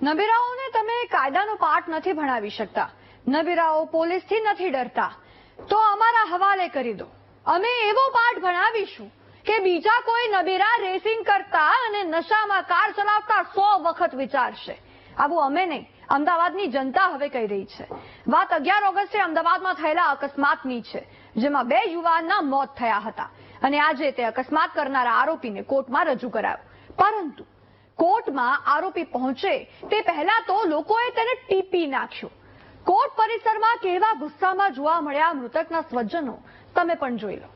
નબીરાઓને તમે કાયદાનો પાઠ નથી ભણાવી શકતા, નબીરાઓ પોલીસથી નથી ડરતા, તો અમારા હવાલે કરી દો. અમે એવો પાઠ ભણાવીશું કે બીજા કોઈ નબીરા રેસિંગ કરતા અને નશામાં કાર ચલાવતા 100 વખત વિચારશે. આવું અમે નહીં, અમદાવાદની જનતા હવે કહી રહી છે. વાત 11 ઓગસ્ટે અમદાવાદમાં થયેલા અકસ્માતની છે, જેમાં 2 યુવાનના મોત થયા હતા અને આજે તે અકસ્માત કરનારા આરોપીને કોર્ટમાં રજૂ કરાયો. પરંતુ કોર્ટમાં આરોપી પહોંચે તે પહેલા તો લોકોએ તેને ટીપી નાખ્યો. કોર્ટ પરિસરમાં કેવા ગુસ્સામાં જોવા મળ્યા મૃતકના સ્વજનો, તમે પણ જોઈ લો.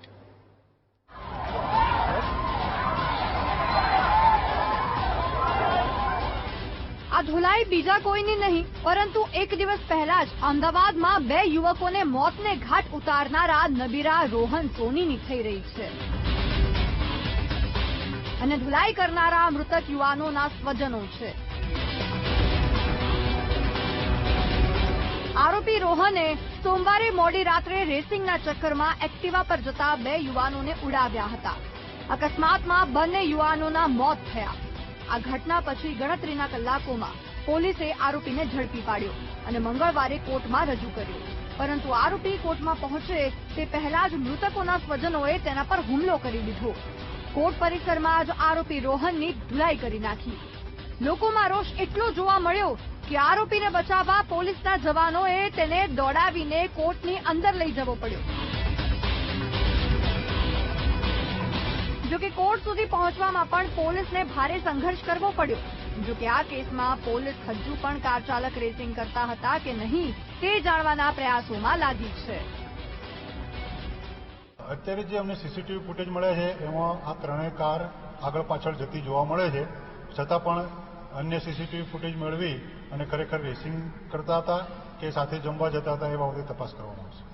આ ધુલાઈ બીજા કોઈની નહીં, પરંતુ એક દિવસ પહેલા જ અમદાવાદમાં 2 યુવકોને મોતને ઘાટ ઉતારનારા નબીરા રોહન સોનીની થઈ રહી છે. અને ધુલાઈ કરનારા મૃતક યુવાનોના સ્વજનો છે. આરોપી રોહને સોમવારે મોડી રાત્રે રેસિંગના ચક્કરમાં એક્ટિવા પર જતા 2 યુવાનોને ઉડાવ્યા હતા. અકસ્માતમાં બંને યુવાનોના મોત થયા. આ ઘટના પછી ગણતરીના કલાકોમાં પોલીસે આરોપીને ઝડપી પાડ્યો અને મંગળવારે કોર્ટમાં રજૂ કર્યો. પરંતુ આરોપી કોર્ટમાં પહોંચે તે પહેલા જ મૃતકોના સ્વજનોએ તેના પર હુમલો કરી દીધો. કોર્ટ પરિસરમાં જ આરોપી રોહનની ધુલાઈ કરી નાખી. લોકોમાં રોષ એટલો જોવા મળ્યો કે આરોપીને બચાવવા પોલીસના જવાનોએ તેને દોડાવીને કોર્ટની અંદર લઈ જવો પડ્યો. જોકે કોર્ટ સુધી પહોંચવામાં પણ પોલીસને ભારે સંઘર્ષ કરવો પડ્યો. જોકે આ કેસમાં પોલીસ હજુ પણ કાર ચાલક રેસિંગ કરતા હતા કે નહીં તે જાણવાના પ્રયાસોમાં લાગી છે. અત્યારે જે અમને સીસીટીવી ફૂટેજ મળે છે એમાં આ 3 કાર આગળ પાછળ જતી જોવા મળે છે. છતાં પણ અન્ય સીસીટીવી ફૂટેજ મેળવી અને ખરેખર રેસિંગ કરતા હતા કે સાથે જમવા જતા હતા એ બાબતે તપાસ કરવામાં આવશે.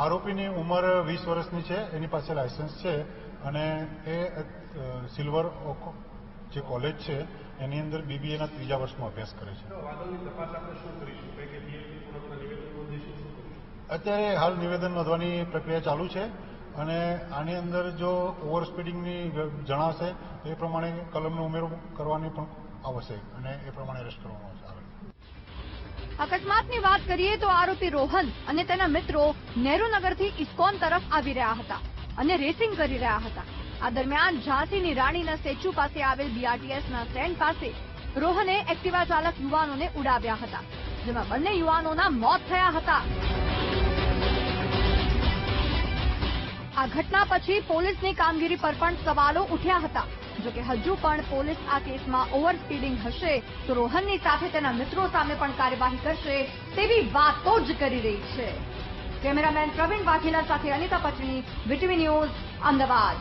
આરોપીની ઉંમર 20 વર્ષની છે, એની પાસે લાયસન્સ છે અને એ સિલ્વર જે કોલેજ છે એની અંદર બીબીએના 3જા વર્ષમાં અભ્યાસ કરે છે. અત્યારે હાલ નિવેદન નોંધવાની પ્રક્રિયા ચાલુ છે અને આની અંદર જો ઓવર સ્પીડિંગની જણાશે તો એ પ્રમાણે કલમનો ઉમેરો કરવાની પણ આવશે અને એ પ્રમાણે અરેસ્ટ કરવામાં આવશે. અકસ્માતની વાત કરીએ તો આરોપી રોહન અને તેના મિત્રો નહેરુનગરથી ઇસ્કોન તરફ આવી રહ્યા હતા અને રેસિંગ કરી રહ્યા હતા. આ દરમિયાન ઝાંસીની રાણીના સ્ટેચ્યુ પાસે આવેલ બીઆરટીએસના સ્ટેન્ડ પાસે રોહને એક્ટિવા ચાલક યુવાનોને ઉડાવ્યા હતા, જેમાં બંને યુવાનોના મોત થયા હતા. આ ઘટના પછી પોલીસની કામગીરી પર પણ સવાલો ઉઠ્યા હતા. જોકે હજુ પણ પોલીસ આ કેસમાં ઓવર સ્પીડિંગ હશે તો રોહનની સાથે તેના મિત્રો સામે પણ કાર્યવાહી કરશે તેવી વાતો જ કરી રહી છે. કેમેરામેન પ્રવીણ વાઘેલા સાથે અનિતા પટણી, વીટીવી ન્યૂઝ, અમદાવાદ.